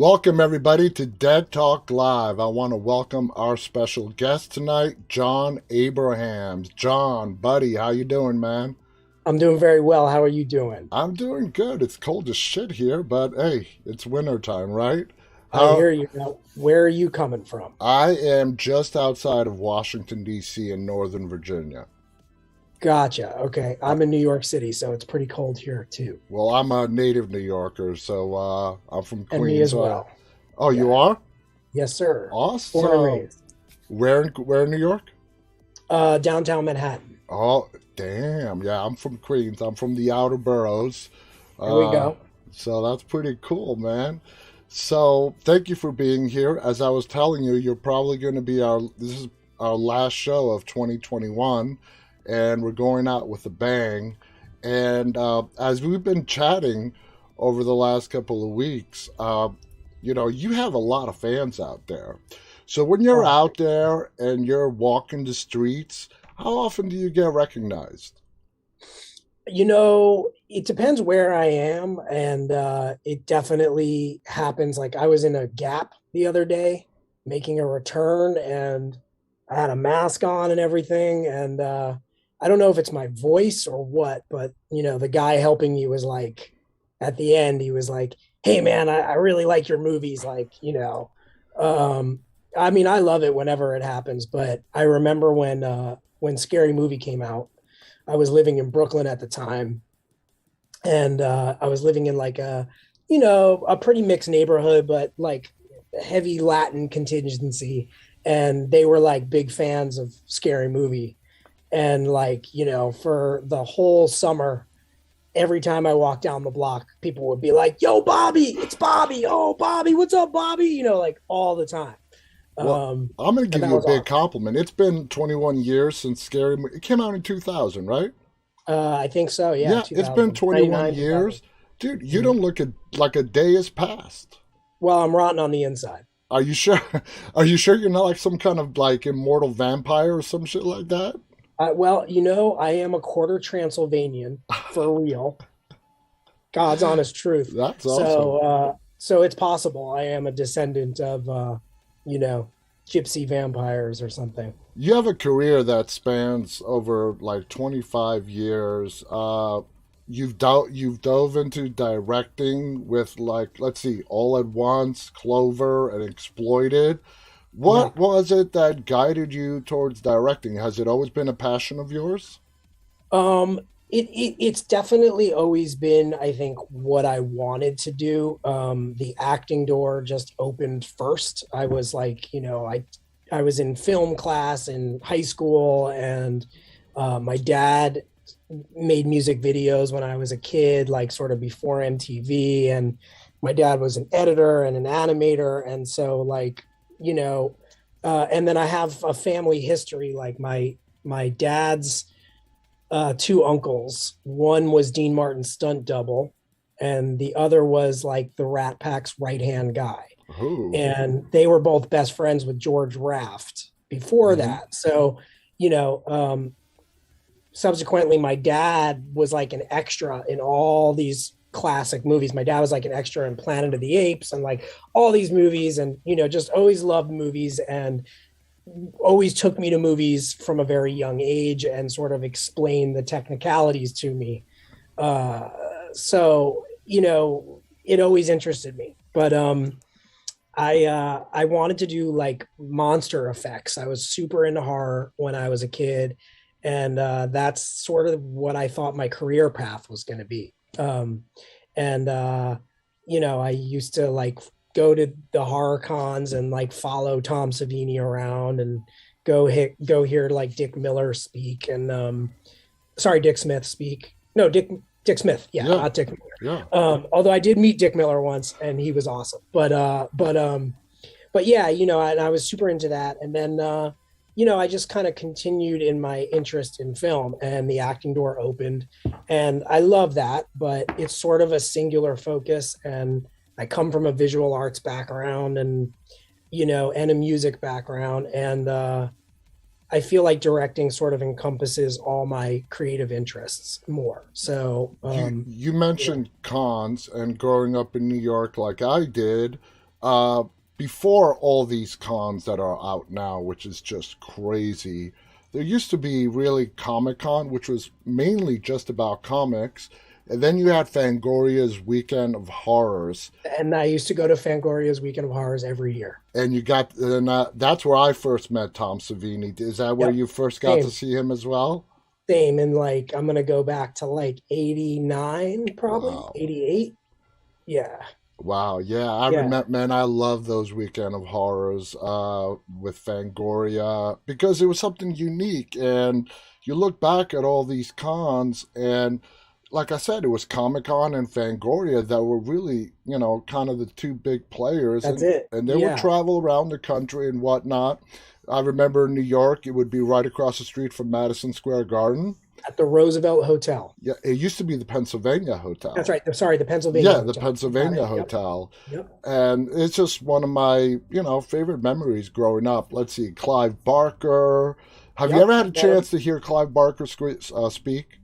Welcome, everybody, to Dead Talk Live. I want to welcome our special guest tonight, John Abrahams. John, buddy, how you doing, man? I'm doing very well. How are you doing? I'm doing good. It's cold as shit here, but hey, it's winter time, right? I How hear you. Now, where are you coming from? I am just outside of Washington, D.C. in Northern Virginia. Gotcha. Okay. Uh, I'm in New York City, so it's pretty cold here too. well, I'm a native New Yorker, so I'm from And me Queens. as well. Oh, you Yeah. are? Yes, sir. Born and Awesome. raised. Where in New York? Downtown Manhattan. Oh, damn. Yeah, I'm from Queens. I'm from the outer boroughs. There we Uh, go. so that's pretty cool, man. So thank you for being here. As I was telling you, you're probably going to be this is our last show of 2021, and we're going out with a bang. And as we've been chatting over the last couple of weeks, you have a lot of fans out there. So when you're Oh, out there and you're walking the streets, how often do you get recognized? it depends where I am, and it definitely happens. Like I was in a Gap the other day making a return, and I had a mask on and everything, and I don't know if it's my voice or what, but the guy helping me was like, at the end, he was like, "Hey man, I really like your movies." Um, I mean, I love it whenever it happens, but I remember when Scary Movie came out. I was living in Brooklyn at the time, and I was living in like a pretty mixed neighborhood, but like heavy Latin contingency, and they were like big fans of Scary Movie, and like for the whole summer, every time I walked down the block, people would be like, "Yo, Bobby, it's Bobby. Oh, Bobby, what's up, Bobby?" Like all the time. Well, Um, I'm going to and give that you a was big awesome. compliment. It's been 21 years since It came out in 2000, right? I think so. Yeah, Yeah, it's been 2000, 21 99, 2000. years. Dude, you Mhm. don't look like a day has passed. Well, I'm rotten on the inside. Are you sure? Are you sure you're not like some kind of like immortal vampire or some shit like that? Well, I am a quarter Transylvanian for real. God's honest truth. That's awesome. So it's possible I am a descendant of, you know, gypsy vampires or something. You have a career that spans over like 25 years. You've dove into directing with like, let's see, All at Once, Clover, and Exploited. Yeah. What was it that guided you towards directing? Has it always been a passion of yours? Um, it's definitely always been, I think, what I wanted to do. The acting door just opened first. I was like, I was in film class in high school, and my dad made music videos when I was a kid, like sort of before MTV. And my dad was an editor and an animator. And so and then I have a family history, like my dad's two uncles. One was Dean Martin's stunt double, and the other was like the Rat Pack's right hand guy. Ooh. And they were both best friends with George Raft before Hmm. that. So, you know, um, subsequently, my dad was like an extra in all these classic movies. My dad was like an extra in Planet of the Apes and like all these movies, and just always loved movies and always took me to movies from a very young age and sort of explained the technicalities to me. Uh, so it always interested me. But I wanted to do like monster effects. I was super into horror when I was a kid, and that's sort of what I thought my career path was going to be. And I used to like go to the horror cons and like follow Tom Savini around and go hear like Dick Miller speak and sorry, Dick Smith speak. No, Dick Smith. Yeah, Yeah, not Dick Miller. yeah. Although I did meet Dick Miller once and he was awesome. But yeah, and I was super into that. And then I just kind of continued in my interest in film, and the acting door opened. And I love that, but it's sort of a singular focus. And I come from a visual arts background and a music background. And I feel like directing sort of encompasses all my creative interests more. So, You you know, mentioned cons and growing up in New York like I did. Uh, Before all these cons that are out now, which is just crazy, there used to be really Comic Con, which was mainly just about comics. And then you had Fangoria's Weekend of Horrors. And I used to go to Fangoria's Weekend of Horrors every year. And that's where I first met Tom Savini. Is that where Yep. you first got to Same. see him as well? Same. And like, I'm going to go back to like 89, probably Wow. 88. Yeah. Wow, yeah, I Yeah. remember, man. I love those Weekend of Horrors with Fangoria because it was something unique. And you look back at all these cons, and like I said, it was Comic Con and Fangoria that were really, kind of the two big players, That's and it. they would Yeah. travel around the country and whatnot. I remember in New York, it would be right across the street from Madison Square Garden. At the Roosevelt Hotel. Yeah, it used to be the Pennsylvania That's Hotel. right. Sorry, the Pennsylvania Yeah, the Hotel. You got Pennsylvania it. Yep. Hotel. Yep. And it's just one of my, favorite memories growing up. Let's see, Clive Barker. Have you Yep. ever had a chance to hear Clive Barker speak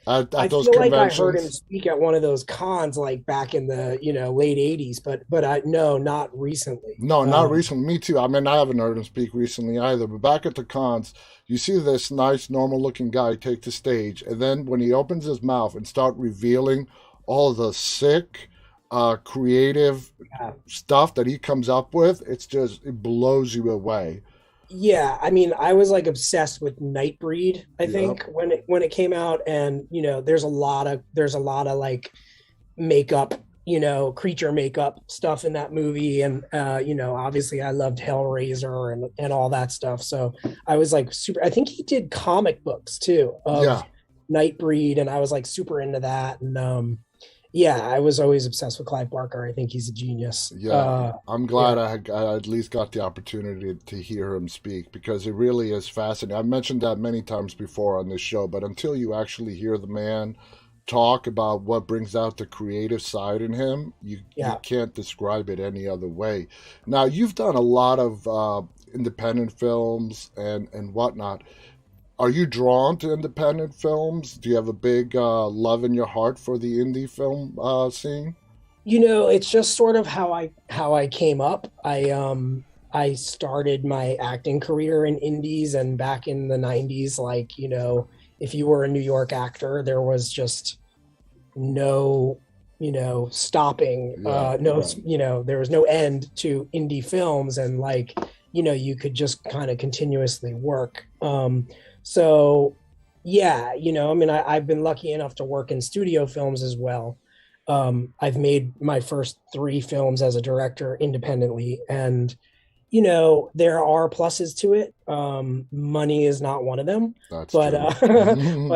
at I those feel like I heard him conventions? speak at one of those cons like back in the, late 80s, but I no, not recently. No, not recently. Me too. I mean, I haven't heard him speak recently either. But back at the cons, you see this nice, normal-looking guy take the stage, and then when he opens his mouth and start revealing all the sick, creative Yeah. stuff that he comes up with, it blows you away. Yeah, I mean, I was like obsessed with Nightbreed, I Yep. think, when it came out. And there's a lot of like makeup, creature makeup stuff in that movie. And obviously I loved Hellraiser and all that stuff. So I was like super. I think he did comic books too Yeah. of Nightbreed, and I was like super into that. And yeah, I was always obsessed with Clive Barker. I think he's a genius. Yeah, I'm glad Yeah, I at least got the opportunity to hear him speak because it really is fascinating. I've mentioned that many times before on this show, but until you actually hear the man talk about what brings out the creative side in him, you yeah. can't describe it any other way. Now, you've done a lot of independent films and whatnot. Are you drawn to independent films? Do you have a big love in your heart for the indie film scene? It's just sort of how I came up. I started my acting career in indies, and back in the 90s, like, if you were a New York actor, there was just no, stopping, Yeah, no, right. there was no end to indie films. And like, you could just kind of continuously work. So yeah, I mean, I've been lucky enough to work in studio films as well. I've made my first three films as a director independently, and there are pluses to it. Money is not one of them, That's but true.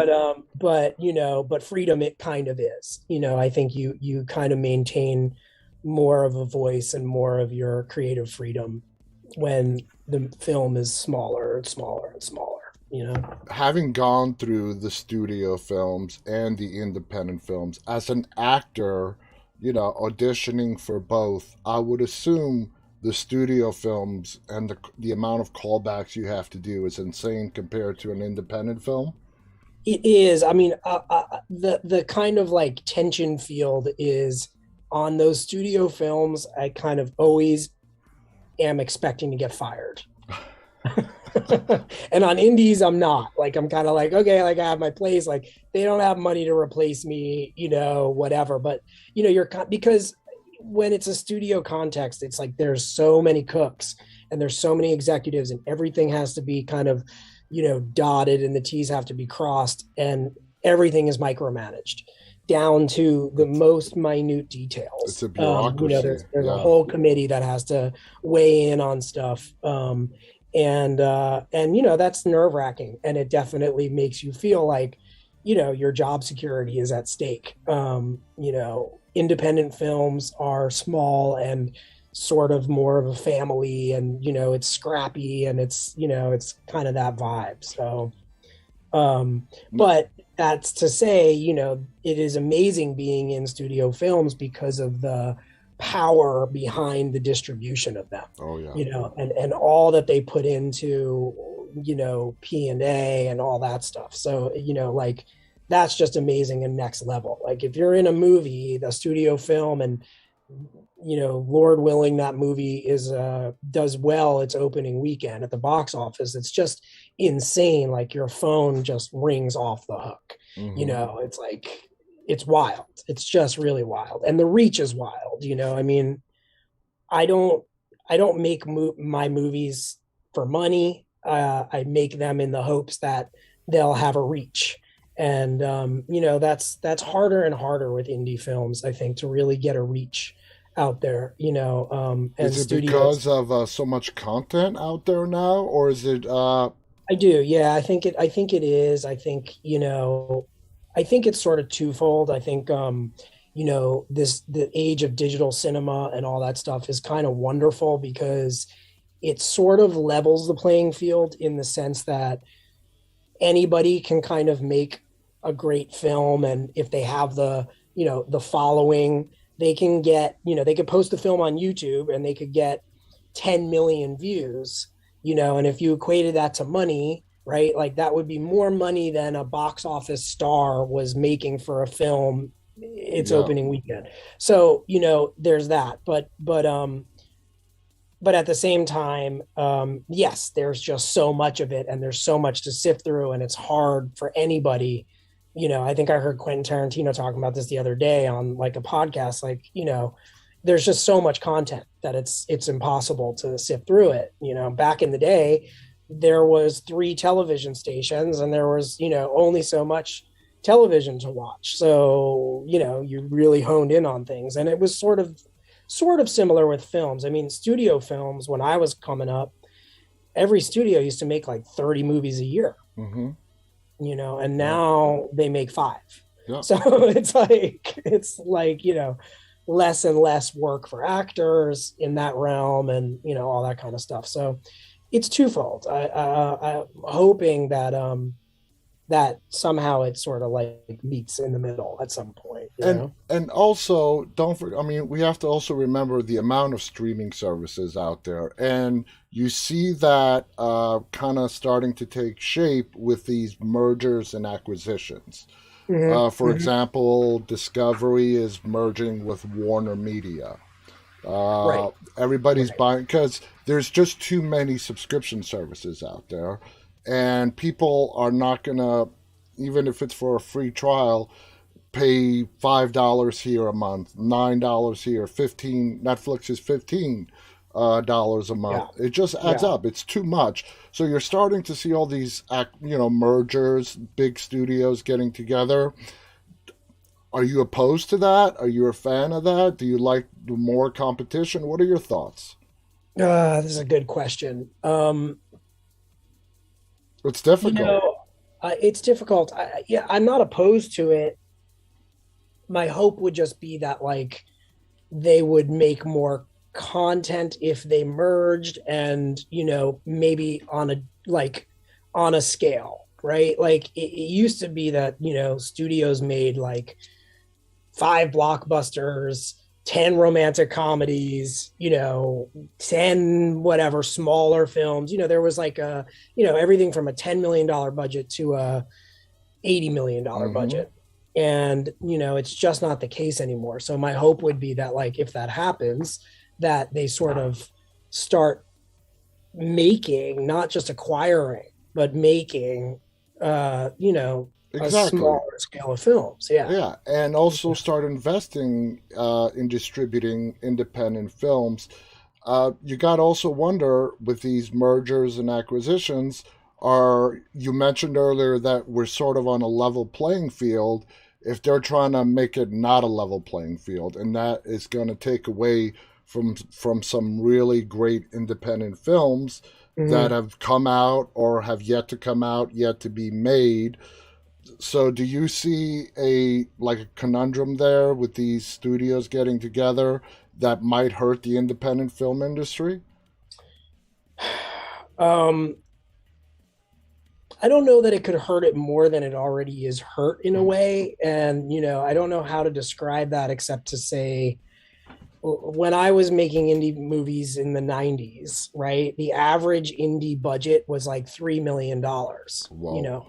but freedom, it kind of is. I think you kind of maintain more of a voice and more of your creative freedom when the film is smaller and smaller and smaller. Having gone through the studio films and the independent films, as an actor, auditioning for both, I would assume the studio films and the amount of callbacks you have to do is insane compared to an independent film. It is. I mean, the kind of like tension field is on those studio films. I kind of always am expecting to get fired. And on indies, I'm not. Like, I'm kind of like, okay, like I have my place. Like, they don't have money to replace me, whatever. But because when it's a studio context, it's like there's so many cooks and there's so many executives, and everything has to be kind of, dotted, and the T's have to be crossed, and everything is micromanaged down to the most minute It's details. a bureaucracy. There's a Yeah. whole committee that has to weigh in on stuff. And that's nerve wracking, and it definitely makes you feel like your job security is at stake. Independent films are small and sort of more of a family, and it's scrappy, and it's kind of that vibe. So but that's to say, it is amazing being in studio films because of the power behind the distribution of them, Oh yeah. and all that they put into, P&A and all that stuff. So, like, that's just amazing and next level. Like, if you're in a movie, the studio film, and Lord willing, that movie is does well its opening weekend at the box office. It's just insane. Like your phone just rings off the hook. Hmm. It's like it's wild. It's just really wild, and the reach is wild. I mean, I don't I don't make my movies for money. I make them in the hopes that they'll have a reach, and that's harder and harder with indie films. I think to really get a reach out there, Is and it studios. because of so much content out there now, or is it I do, yeah. I think it is. I think it's sort of twofold. I think the age of digital cinema and all that stuff is kind of wonderful because it sort of levels the playing field in the sense that anybody can kind of make a great film, and if they have the following, they could post the film on YouTube and they could get 10 million views, and if you equated that to money, right, like that would be more money than a box office star was making for a film its yeah? opening weekend. So there's that, but at the same time, yes, there's just so much of it, and there's so much to sift through, and it's hard for anybody. I think I heard Quentin Tarantino talking about this the other day on like a podcast. Like, there's just so much content that it's impossible to sift through it. Back in the day, there was three television stations, and there was only so much television to watch. So you really honed in on things, and it was sort of similar with films. I mean, studio films, when I was coming up, every studio used to make like 30 movies a year, Hmm. and Yeah, now they make five. yeah. So it's like less and less work for actors in that realm, and all that kind of stuff. So it's twofold. I'm hoping that somehow it sort of like meets in the middle at some point, And also, don't forget, I mean, we have to also remember the amount of streaming services out there. And you see that kind of starting to take shape with these mergers and acquisitions. Mm-hmm, For mm-hmm. example, Discovery is merging with Warner Media. Right, Everybody's right. buying because there's just too many subscription services out there, and people are not gonna, even if it's for a free trial, pay $5 here a month, $9 here, 15. Netflix is $15 a month. Yeah, It just adds yeah. up. It's too much. So you're starting to see all these mergers, big studios getting together. Are you opposed to that? Are you a fan of that? Do you like more competition? What are your thoughts? This is a good question. It's difficult. It's difficult. Yeah, I'm not opposed to it. My hope would just be that like they would make more content if they merged, and maybe on a scale, right? Like it used to be that studios made like five blockbusters, 10 romantic comedies, 10 whatever smaller films. There was like everything from a $10 million budget to a $80 million Hmm. budget. And, it's just not the case anymore. So my hope would be that, like, if that happens, that they sort of start making, not just acquiring, but making, a Exactly. smaller scale of films. Yeah. Yeah, and also start investing in distributing independent films. You got to also wonder with these mergers and acquisitions. Are you mentioned earlier that we're sort of on a level playing field? If they're trying to make it not a level playing field, and that is going to take away from some really great independent films that Mm-hmm. have come out or have yet to come out, yet to be made. So do you see a like a conundrum there with these studios getting together that might hurt the independent film industry? Um, I don't know that it could hurt it more than it already is hurt in a way. And, I don't know how to describe that except to say when I was making indie movies in the 90s, right? The average indie budget was like $3 million, Whoa.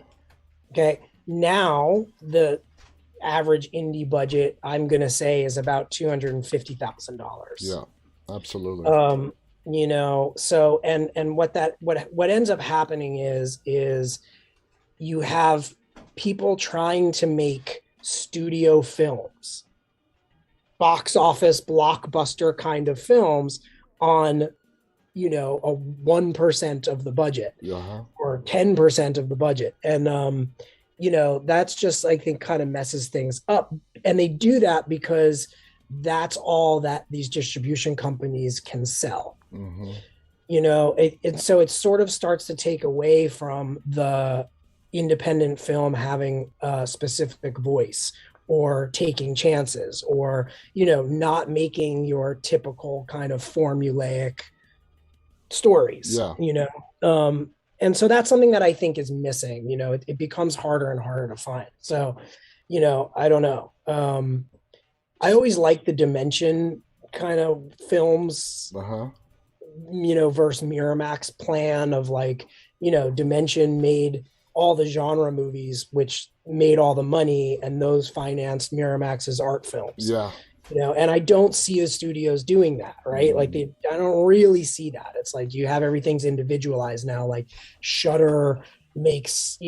Okay. Now average indie budget, I'm gonna say, is about $250,000. Yeah, absolutely. Um, so and what ends up happening is you have people trying to make studio films, box office blockbuster kind of films on a 1% of the budget Yeah. or 10% of the budget. And that's just, I think, kind of messes things up. And they do that because that's all that these distribution companies can sell. Mm-hmm. And so it sort of starts to take away from the independent film having a specific voice, or taking chances, or not making your typical kind of formulaic stories. Yeah. And so that's something that I think is missing. It becomes harder and harder to find. So I don't know. I always like the Dimension kind of films, Uh-huh. versus Miramax plan of, like, Dimension made all the genre movies, which made all the money, and those financed Miramax's art films. Yeah. And I don't see the studios doing that, right? Like, I don't really see that. It's like you have everything's individualized now. Like Shudder makes,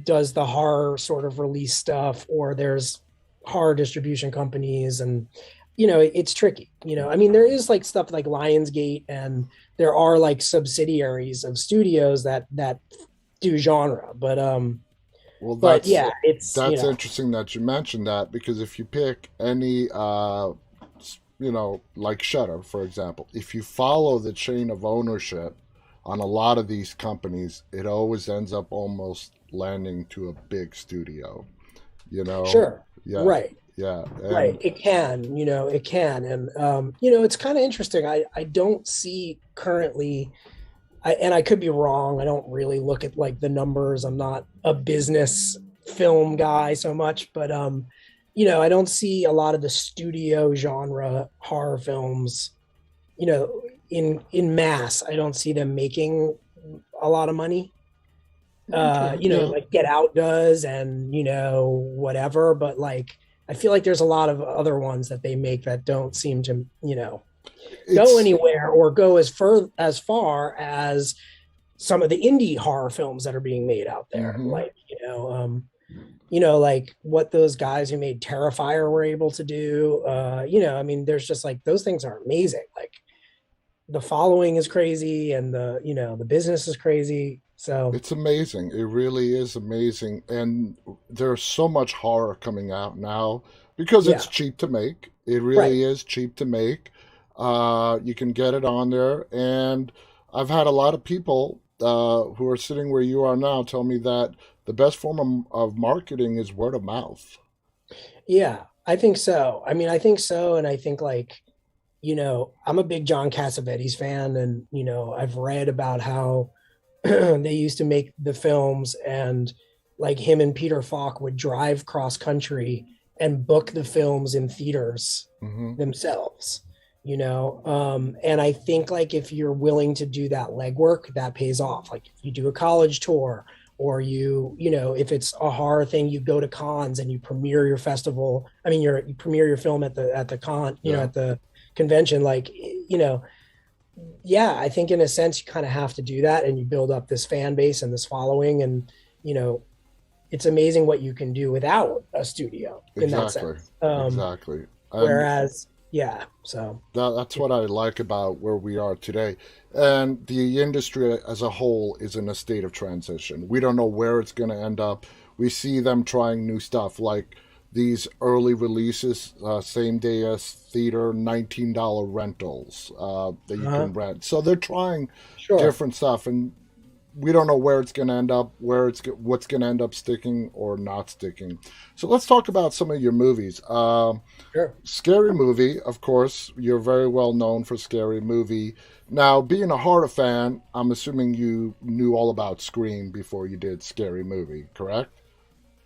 does the horror sort of release stuff, or there's horror distribution companies, and it's tricky. I mean, there is like stuff like Lionsgate, and there are like subsidiaries of studios that do genre, but Well, yeah, it's interesting that you mentioned that, because if you pick any like Shutter, for example, if you follow the chain of ownership on a lot of these companies, it always ends up almost landing to a big studio. sure, Yeah. right. Yeah. Right. It can, it can. And, it's kind of interesting. I don't see currently, and I could be wrong. I don't really look at like the numbers. I'm not a business film guy so much, but, I don't see a lot of the studio genre horror films, in mass. I don't see them making a lot of money. Okay. Yeah. Like Get Out does, and, whatever, but like, I feel like there's a lot of other ones that they make that don't seem to, go anywhere, or go as far as some of the indie horror films that are being made out there. Mm-hmm. Like, like what those guys who made Terrifier were able to do. I mean, there's just like, those things are amazing. Like, the following is crazy, and the business is crazy. So it's amazing. It really is amazing. And there's so much horror coming out now because it's cheap to make. It really is cheap to make. You can get it on there. And I've had a lot of people who are sitting where you are now tell me that the best form of marketing is word of mouth. Yeah, I think so. I mean, I think so. And I think, like, I'm a big John Cassavetes fan, and, I've read about how they used to make the films, and like him and Peter Falk would drive cross country and book the films in theaters themselves, and I think, like, if you're willing to do that legwork, that pays off. Like, if you do a college tour, or if it's a horror thing, you go to cons and you premiere your festival. I mean, you premiere your film at the con, at the convention, like, yeah, I think in a sense you kind of have to do that, and you build up this fan base and this following, and it's amazing what you can do without a studio in that sense. Exactly. Whereas, yeah, so that's what I like about where we are today. And the industry as a whole is in a state of transition. We don't know where it's going to end up. We see them trying new stuff, like these early releases, same day as theater, $19 rentals that you can rent. So they're trying different stuff, and we don't know where it's going to end up, what's going to end up sticking or not sticking. So let's talk about some of your movies. Scary Movie, of course, you're very well known for Scary Movie. Now, being a horror fan, I'm assuming you knew all about Scream before you did Scary Movie, correct?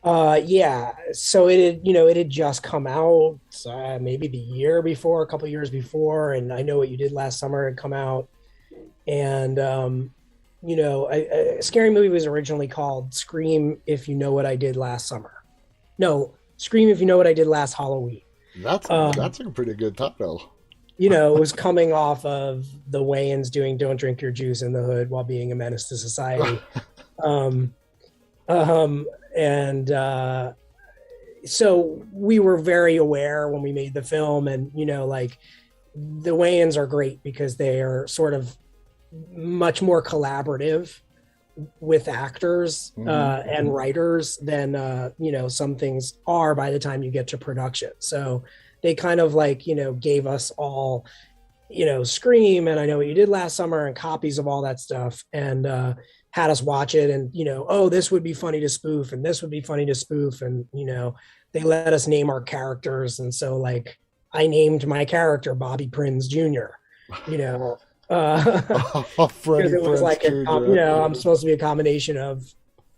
Yeah, so it had just come out, maybe the year before, a couple of years before, and I Know What You Did Last Summer had come out. And Scary Movie was originally called Scream If You Know What I Did Last Summer. No, Scream If You Know What I Did Last Halloween. Um, That's a pretty good title. it was coming off of the Weighins doing "Don't Drink Your Juice in the Hood" while being a menace to society. Um, um, and So we were very aware when we made the film, and like the Weighins are great because they are sort of much more collaborative with actors Hmm. and writers than some things are by the time you get to production. So they kind of like gave us all Scream and I Know What You Did Last Summer and copies of all that stuff, and had us watch it, and oh, this would be funny to spoof and this would be funny to spoof, and they let us name our characters, and so like I named my character Bobby Prinz Jr. you know uh because Freddie it was Prince like Jr. I'm supposed to be a combination of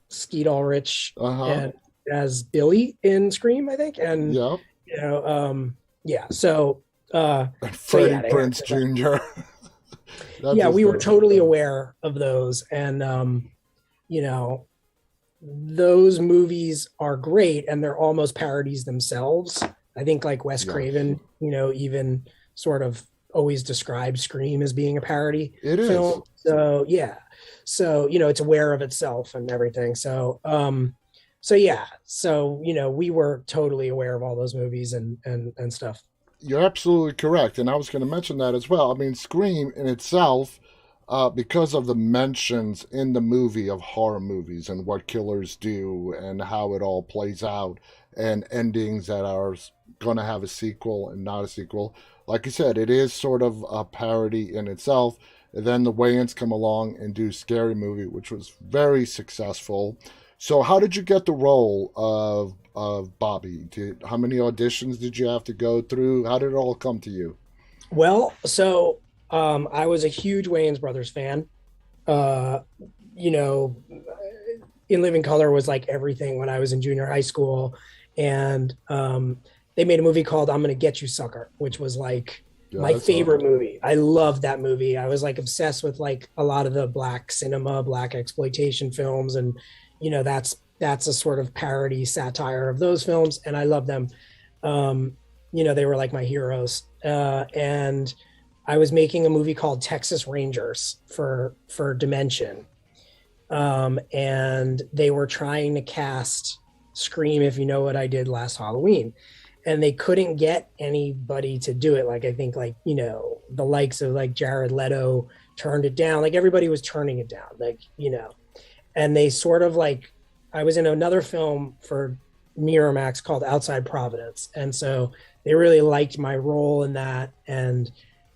Skeet Ulrich Uh-huh. and as Billy in Scream, I think, and Yep. you know, yeah. Uh, And so Freddie yeah, Prince Jr. That's yeah, we were hysterical. totally aware of those, and you know, those movies are great, and they're almost parodies themselves. I think like Wes Yes. Craven, even sort of always described Scream as being a parody It is. film. So yeah, so it's aware of itself and everything. So yeah, so we were totally aware of all those movies and stuff. You're absolutely correct. And I was going to mention that as well. I mean, Scream in itself, because of the mentions in the movie of horror movies and what killers do and how it all plays out and endings that are going to have a sequel and not a sequel, like you said, it is sort of a parody in itself. And then the Wayans come along and do Scary Movie, which was very successful. So, how did you get the role of Bobby? How many auditions did you have to go through? How did it all come to you? Well, so I was a huge Wayans Brothers fan. Uh, you know, In Living Color was like everything when I was in junior high school, and they made a movie called "I'm Gonna Get You, Sucker," which was like Yeah, my I saw favorite it. movie. I loved that movie. I was like obsessed with like a lot of the black cinema, black exploitation films, and that's a sort of parody satire of those films, and I love them. Um, they were like my heroes, and I was making a movie called Texas Rangers for Dimension, and they were trying to cast Scream If You Know What I Did Last Halloween, and they couldn't get anybody to do it. Like I think like the likes of like Jared Leto turned it down. Like everybody was turning it down. Like and they sort of like I was in another film for Miramax called Outside Providence, and so they really liked my role in that, and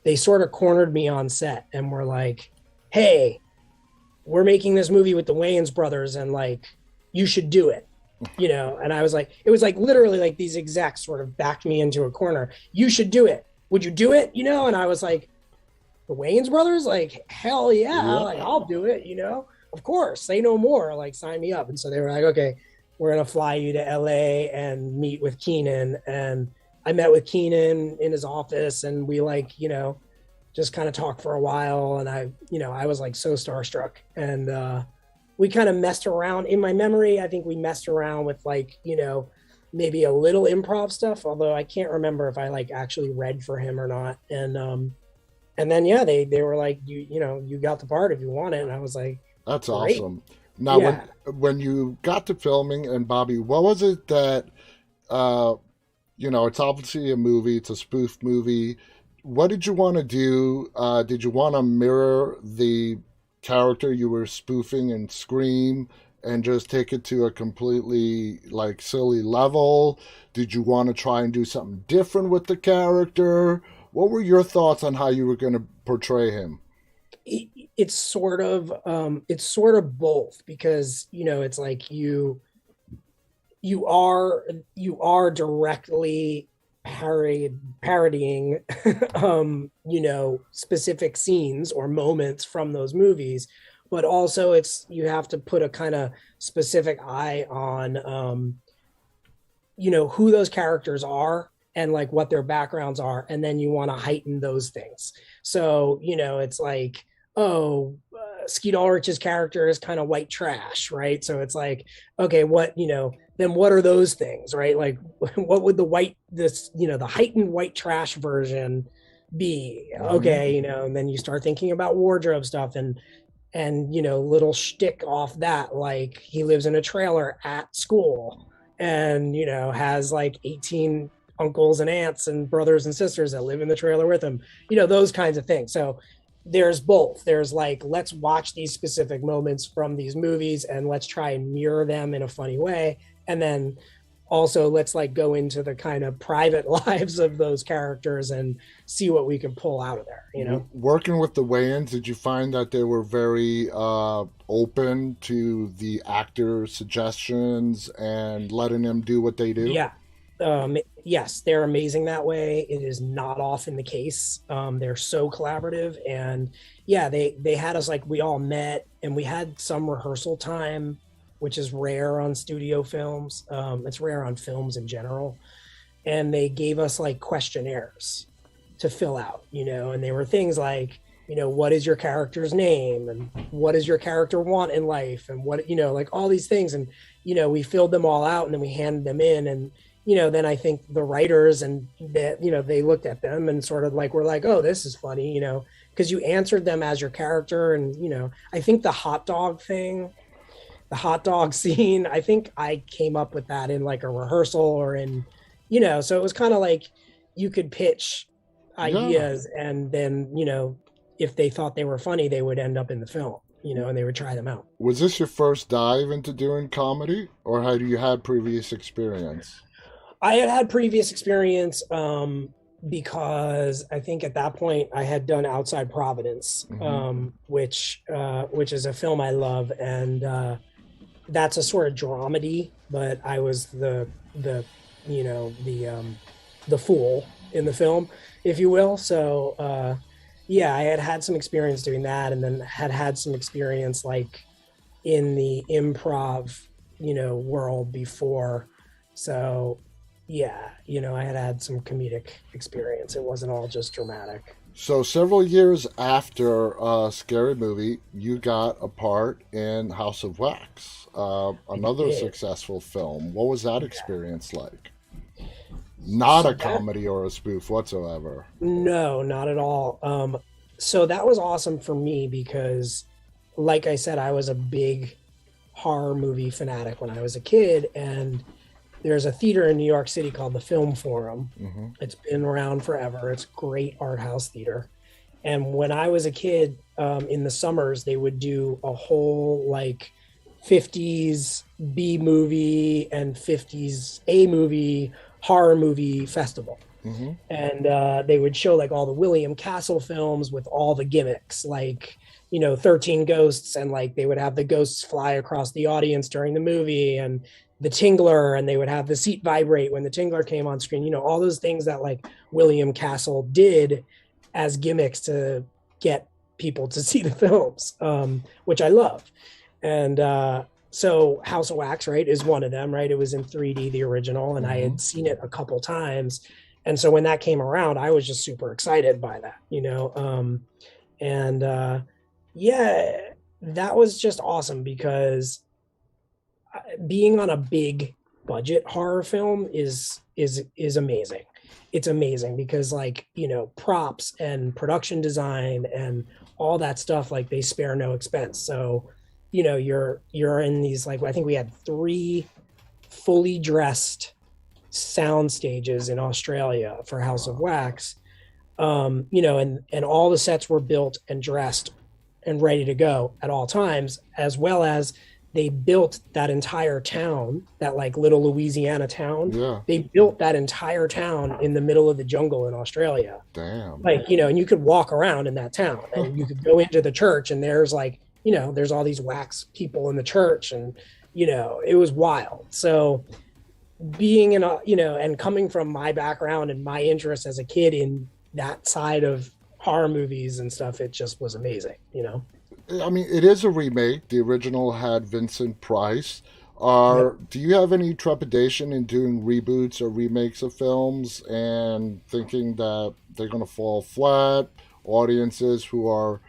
they sort of cornered me on set and were like, "Hey, we're making this movie with the Wayans brothers, and like you should do it." And I was like, it was like literally like these execs sort of backed me into a corner. You should do it. Would you do it? And I was like, the Wayans brothers, like hell yeah, Yeah. like I'll do it. Of course, say no more, like sign me up. And so they were like, okay, we're gonna fly you to LA and meet with Keenan. And I met with Keenan in his office, and we like just kind of talked for a while, and I was like so starstruck, and we kind of messed around. In my memory, I think we messed around with like maybe a little improv stuff, although I can't remember if I like actually read for him or not. And then yeah, they were like, you got the part if you want it, and I was like, That's great. awesome. Now, Yeah. when you got to filming and Bobby, what was it that uh, it's obviously a movie, it's a spoof movie. What did you want to do? Did you want to mirror the character you were spoofing and Scream and just take it to a completely like silly level? Did you want to try and do something different with the character? What were your thoughts on how you were going to portray him? It's sort of both, because it's like you are directly parodying specific scenes or moments from those movies, but also it's you have to put a kind of specific eye on who those characters are and like what their backgrounds are, and then you want to heighten those things. So it's like, oh, Skeet Ulrich's character is kind of white trash, right? So it's like, okay, what, then what are those things, right? Like, what would the heightened white trash version be? Hmm. Okay, and then you start thinking about wardrobe stuff and little shtick off that, like he lives in a trailer at school and has like 18 uncles and aunts and brothers and sisters that live in the trailer with him, those kinds of things. So there's both. There's like, let's watch these specific moments from these movies and let's try and mirror them in a funny way. And then also let's like go into the kind of private lives of those characters and see what we can pull out of there. Working with the Weighins, did you find that they were very open to the actor suggestions and letting them do what they do? Yeah. Yes, they're amazing that way. It is not often the case. They're so collaborative, and yeah, they had us like we all met and we had some rehearsal time, which is rare on studio films. It's rare on films in general, and they gave us like questionnaires to fill out, and they were things like, what is your character's name and what does your character want in life and what, like all these things. And, we filled them all out and then we handed them in. And, then I think the writers and that, they looked at them and sort of like, were like, oh, this is funny, because you answered them as your character. And, I think the hot dog thing, the hot dog scene, I think I came up with that in like a rehearsal or in, so it was kind of like you could pitch Yeah. ideas and then, if they thought they were funny, they would end up in the film, and they would try them out. Was this your first dive into doing comedy, or had you had previous experience? I had previous experience because I think at that point I had done Outside Providence, Hmm. which is a film I love, and that's a sort of dramedy, but I was you know the fool in the film, if you will. So yeah, I had had some experience doing that, and then had some experience like in the improv, world before. So yeah, I had had some comedic experience. It wasn't all just dramatic. So several years after Scary Movie, you got a part in House of Wax, I another did. successful film. What was that Yeah. experience like? Not So a that comedy or a spoof whatsoever. No, not at all. So that was awesome for me because, like I said, I was a big horror movie fanatic when I was a kid, and there's a theater in New York City called the Film Forum. Hmm. It's been around forever. It's great art house theater. And when I was a kid, in the summers, they would do a whole like 50s B movie and 50s A movie horror movie festival. Hmm. And they would show like all the William Castle films with all the gimmicks, like 13 ghosts, and like they would have the ghosts fly across the audience during the movie, and the tingler, and they would have the seat vibrate when the tingler came on screen, all those things that like William Castle did as gimmicks to get people to see the films, which I love. And so House of Wax, right, is one of them, right? It was in 3D, the original, and I Hmm. had seen it a couple times. And so when that came around, I was just super excited by that. And yeah, that was just awesome because being on a big budget horror film is amazing. It's amazing because like, props and production design and all that stuff, like they spare no expense. So, you're in these, like, I think we had three fully dressed sound stages in Australia for House of Wow. Wax. And all the sets were built and dressed and ready to go at all times, as well as they built that entire town, that like little Louisiana town. Yeah. They built that entire town in the middle of the jungle in Australia. Damn. Like, and you could walk around in that town and you could go into the church and there's like, there's all these wax people in the church, and, it was wild. So being in a, and coming from my background and my interest as a kid in that side of horror movies and stuff, it just was amazing. I mean, it is a remake. The original had Vincent Price. Yep. Do you have any trepidation in doing reboots or remakes of films and thinking that they're going to fall flat? Audiences who are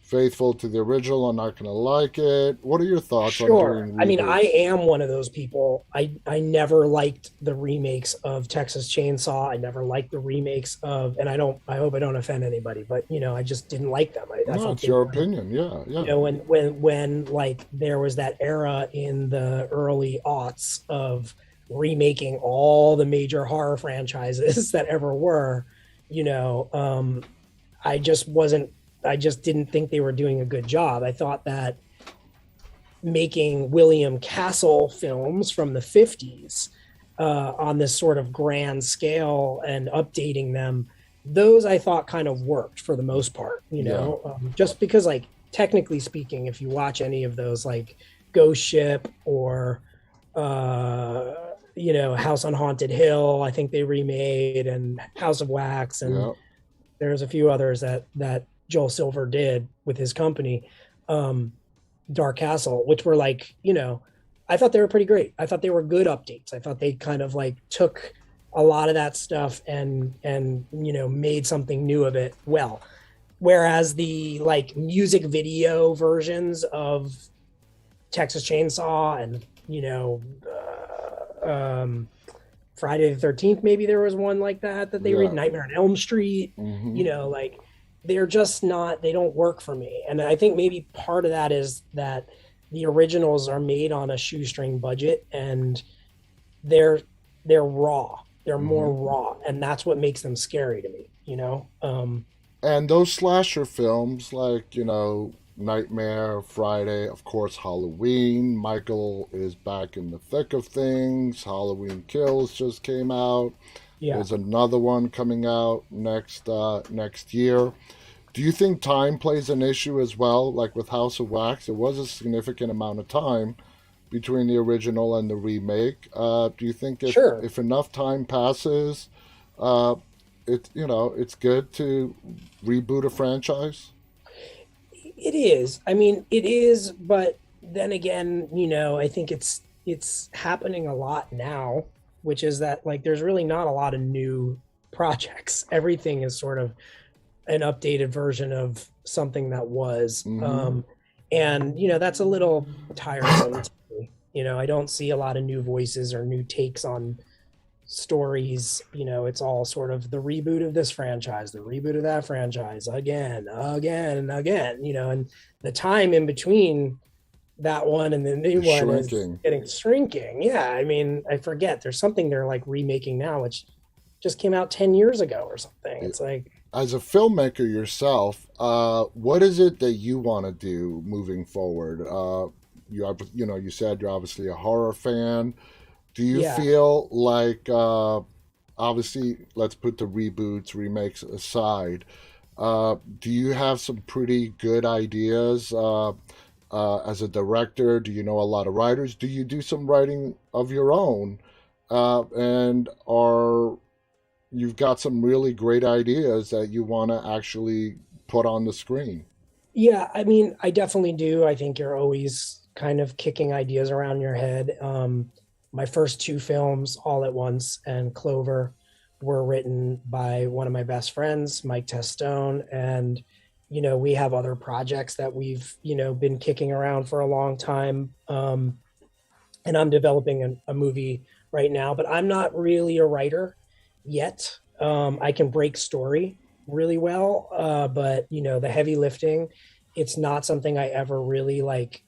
faithful to the original are not going to like it. What are your thoughts on Sure. doing I mean, I reboots? am one of those people. I never liked the remakes of Texas Chainsaw. I never liked the remakes of, and I hope I don't offend anybody, but I just didn't like them. I No, thought it's they your were, opinion. Yeah, yeah, when like there was that era in the early aughts of remaking all the major horror franchises that ever were, you know, I just wasn't, I just didn't think they were doing a good job. I thought that making William Castle films from the 50s on this sort of grand scale and updating them, those I thought kind of worked for the most part, yeah, just because, like, technically speaking, if you watch any of those, like Ghost Ship or, House on Haunted Hill, I think they remade, and House of Wax, and yeah. there's a few others that Joel Silver did with his company. Um, Dark Castle, which were like, I thought they were pretty great. I thought they were good updates. I thought they kind of like took a lot of that stuff and made something new of it well. Whereas the like music video versions of Texas Chainsaw and Friday the 13th, maybe there was one like that they read Yeah. Nightmare on Elm Street, Hmm. like they're just not, they don't work for me. And I think maybe part of that is that the originals are made on a shoestring budget, and they're they're raw. They're more Hmm. raw, and that's what makes them scary to me, And those slasher films, like, Nightmare, Friday, of course, Halloween. Michael is back in the thick of things. Halloween Kills just came out. Yeah. There's another one coming out next year. Do you think time plays an issue as well? Like with House of Wax, it was a significant amount of time between the original and the remake. Do you think Sure. if enough time passes, uh, it's good to reboot a franchise? It is. I mean, it is, but then again, I think it's happening a lot now, which is that, like, there's really not a lot of new projects. Everything is sort of an updated version of something that was. Mm-hmm. And that's a little tiresome to me. I don't see a lot of new voices or new takes on stories. It's all sort of the reboot of this franchise, the reboot of that franchise, again and again, and the time in between that one and the new It's one is shrinking. getting shrinking. Yeah, I mean, I forget, there's something they're like remaking now, which just came out 10 years ago or something. It's like, As a filmmaker yourself, what is it that you want to do moving forward? You said you're obviously a horror fan. Do you yeah. feel like, obviously, let's put the reboots, remakes aside, do you have some pretty good ideas as a director? Do you know a lot of writers? Do you do some writing of your own? And are you've got some really great ideas that you want to actually put on the screen? Yeah, I mean, I definitely do. I think you're always kind of kicking ideas around your head. My first two films, All at Once and Clover, were written by one of my best friends, Mike Testone. And, we have other projects that we've, been kicking around for a long time. And I'm developing a movie right now, but I'm not really a writer yet. I can break story really well, but the heavy lifting, it's not something I ever really like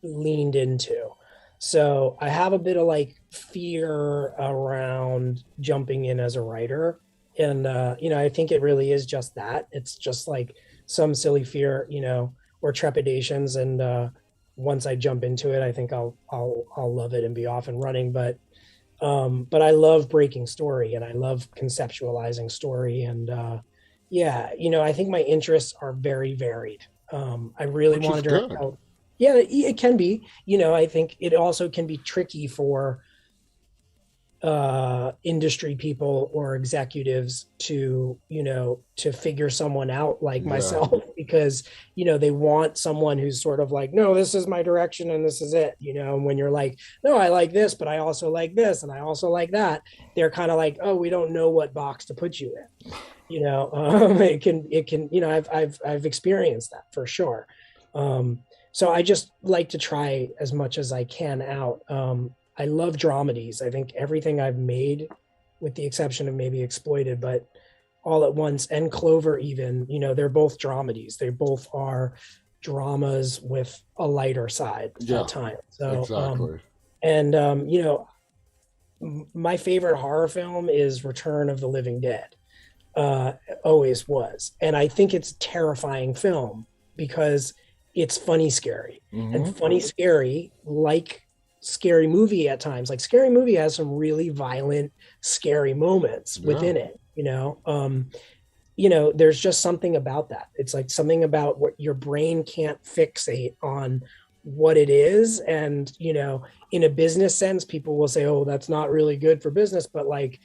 leaned into. So I have a bit of like fear around jumping in as a writer. And I think it really is just that. It's just like some silly fear, or trepidations. And once I jump into it, I think I'll love it and be off and running. But I love breaking story, and I love conceptualizing story. And yeah, I think my interests are very varied. I really Which want is to direct good. out. Yeah, it can be. I think it also can be tricky for industry people or executives to figure someone out like Yeah. myself, because they want someone who's sort of like, no, this is my direction and this is it, and when you're like, no, I like this, but I also like this and I also like that, they're kind of like, oh, we don't know what box to put you in. it can, I've experienced that for sure. So I just like to try as much as I can out. I love dramedies. I think everything I've made, with the exception of maybe Exploited, but All at Once and Clover, even, they're both dramedies. They both are dramas with a lighter side Yeah, at times. So, exactly. and my favorite horror film is Return of the Living Dead. uh, Always was. And I think it's a terrifying film because it's funny scary. And Hmm. funny scary, like Scary Movie at times, like Scary Movie has some really violent, scary moments Yeah. within it, there's just something about that. It's like something about what your brain can't fixate on what it is. And, in a business sense, people will say, oh, that's not really good for business. But like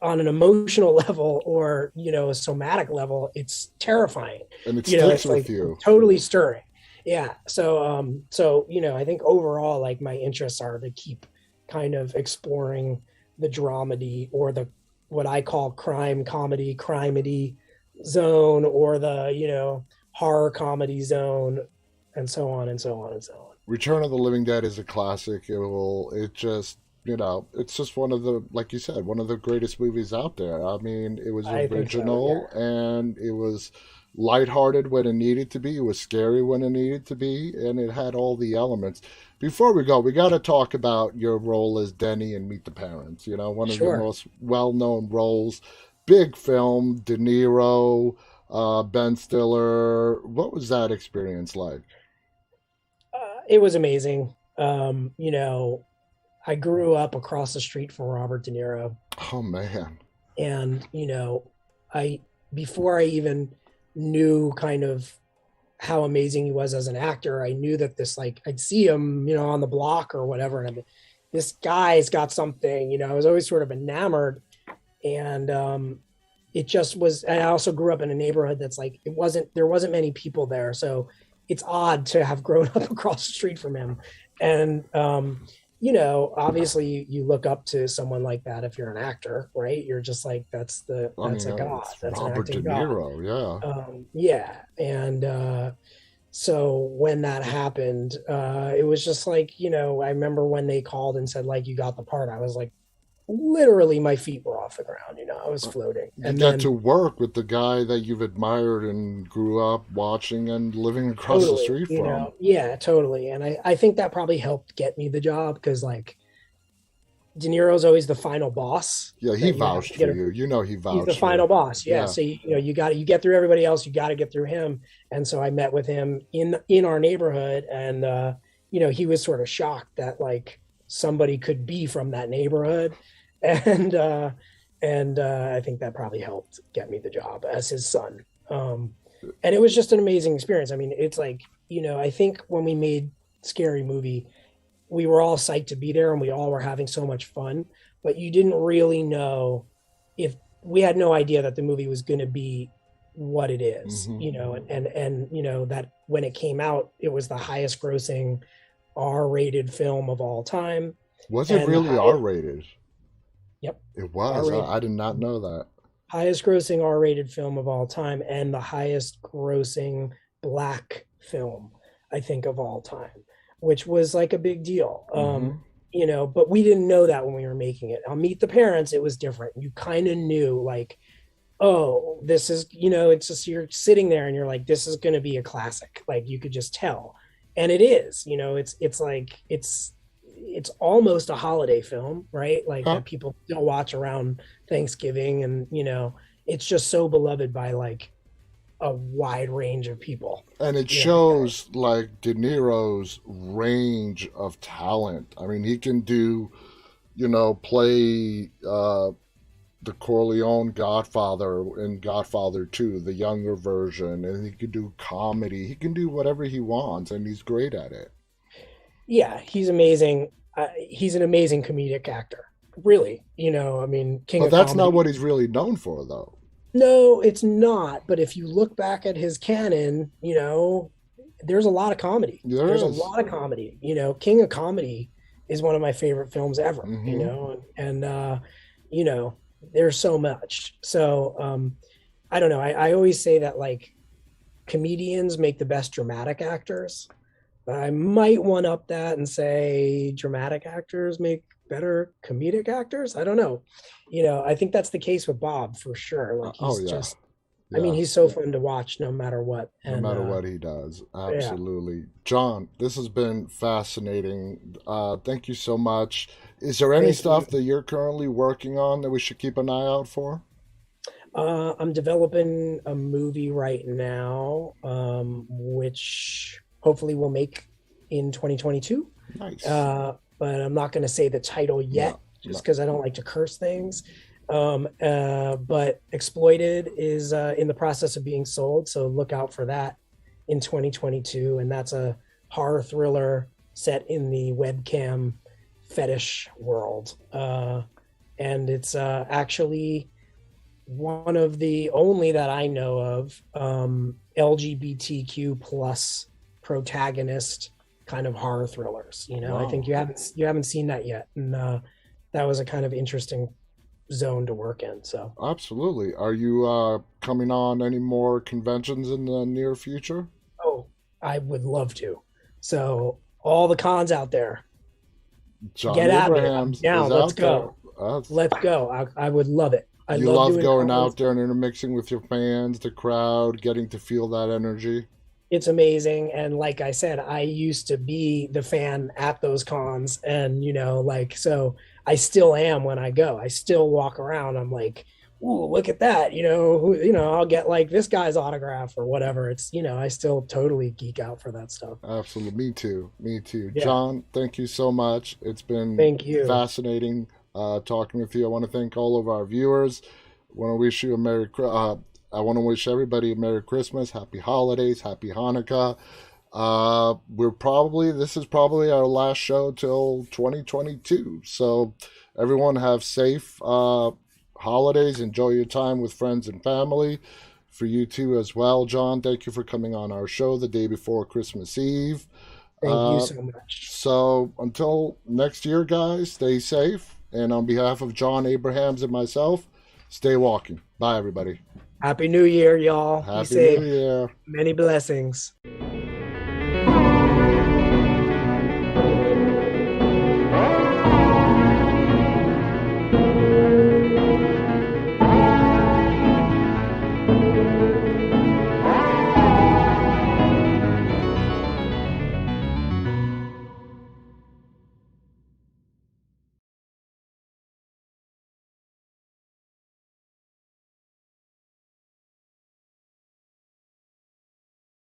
on an emotional level or a somatic level, it's terrifying. And it sticks It's with like you. totally stirring. Yeah. So I think overall, like, my interests are to keep kind of exploring the dramedy, or the what I call crime comedy, crimedy zone, or the horror comedy zone, and so on and so on and so on. Return of the Living Dead is a classic. It just, it's just one of the, like you said, one of the greatest movies out there. I mean, it was I think so. Yeah. original and it was lighthearted when it needed to be. It was scary when it needed to be, and it had all the elements. Before we go, we got to talk about your role as Denny in Meet the Parents. One of your Sure. most well-known roles. Big film, De Niro, Ben Stiller. What was that experience like? It was amazing. I grew up across the street from Robert De Niro, Oh man. and I before I even knew kind of how amazing he was as an actor, I knew that this, like, I'd see him, on the block or whatever, and this guy's got something. I was always sort of enamored, and it just was. I also grew up in a neighborhood that's like, there wasn't many people there, so it's odd to have grown up across the street from him. And obviously you look up to someone like that if you're an actor, right? You're just like, I that's mean, a god, it's that's an Robert De acting god. Niro, yeah. Yeah. And so when that happened, it was just like, I remember when they called and said, like, you got the part, I was like, literally my feet were off the ground. I was floating. You And get then to work with the guy that you've admired and grew up watching and living across the totally, street from. yeah, totally. And I think that probably helped get me the job, because, like, De Niro's always the final boss Yeah, he that you have vouched to for get. you. He He's the vouched for. final boss. Yeah. Yeah. So you get through everybody else, you got to get through him. And so I met with him in our neighborhood, and he was sort of shocked that, like, somebody could be from that neighborhood, and I think that probably helped get me the job as his son. And it was just an amazing experience. I mean, it's like, I think when we made Scary Movie, we were all psyched to be there, and we all were having so much fun, but you didn't really know, if we had no idea that the movie was going to be what it is, Hmm. and that when it came out, it was the highest grossing R-rated film of all time, Was it and the really highest, R-rated? yep, It was. R-rated, I did not know that. highest grossing R-rated film of all time, and the highest grossing black film, I think, of all time, which was like a big deal. Hmm. But we didn't know that when we were making it. On Meet the Parents, it was different. You kind of knew, like, oh, this is, it's just, you're sitting there and you're like, this is going to be a classic. Like, you could just tell. And it is, it's like, it's almost a holiday film, right? Like, Huh? that people still watch around Thanksgiving. And, it's just so beloved by, like, a wide range of people. And it Yeah. shows like De Niro's range of talent. I mean, he can do, play the Corleone Godfather in Godfather 2, the younger version, and he can do comedy. He can do whatever he wants, and he's great at it. Yeah, he's amazing. He's an amazing comedic actor, really. I mean, king But of that's not comedy. what he's really known for, though. No, it's not. But if you look back at his canon, there's a lot of comedy. There There's a is. lot of comedy. King of Comedy is one of my favorite films ever. Hmm. And you know, there's so much. So I don't know. I always say that like comedians make the best dramatic actors. But I might one up that and say dramatic actors make better comedic actors. I don't know. I think that's the case with Bob for sure. Like Oh he's yeah, just, I mean, yeah. he's so fun to watch no matter what. No And matter what he does, yeah, absolutely. John, this has been fascinating. Thank you so much. Is there any thank you. stuff that you're currently working on that we should keep an eye out for? I'm developing a movie right now, which hopefully will make in 2022. Nice. But I'm not going to say the title yet, No, just no. because I don't like to curse things. But Exploited is in the process of being sold, so look out for that in 2022. And that's a horror thriller set in the webcam fetish world. And it's actually one of the only that I know of LGBTQ plus protagonist kind of horror thrillers. I think Wow. you haven't seen that yet, and that was a kind of interesting zone to work in. So, Absolutely. Are you coming on any more conventions in the near future? oh, I would love to. So, all the cons out there, John get at me. I'm Abrahams is down. Let's out there. go. Let's go. I would love it. I You love love doing going cons. out there and intermixing with your fans, the crowd, getting to feel that energy. It's amazing. And like I said, I used to be the fan at those cons. And, like, so I still am when I go. I still walk around. I'm like, ooh, look at that. I'll get like this guy's autograph or whatever. I still totally geek out for that stuff. Absolutely. Me too. Me too. Yeah. John, thank you so much. It's been Thank you. fascinating talking with you. I want to thank all of our viewers. Want to wish you a I want to wish everybody a Merry Christmas, Happy Holidays, Happy Hanukkah. This is probably our last show till 2022. So everyone have safe holidays. Enjoy your time with friends and family. For you too as well, John. Thank you for coming on our show the day before Christmas Eve. Thank you Uh, so much. so until next year, guys, stay safe. And on behalf of John Abrahams and myself, stay walking. Bye, everybody. Happy New Year, y'all. Be Happy New safe. Year. Many blessings.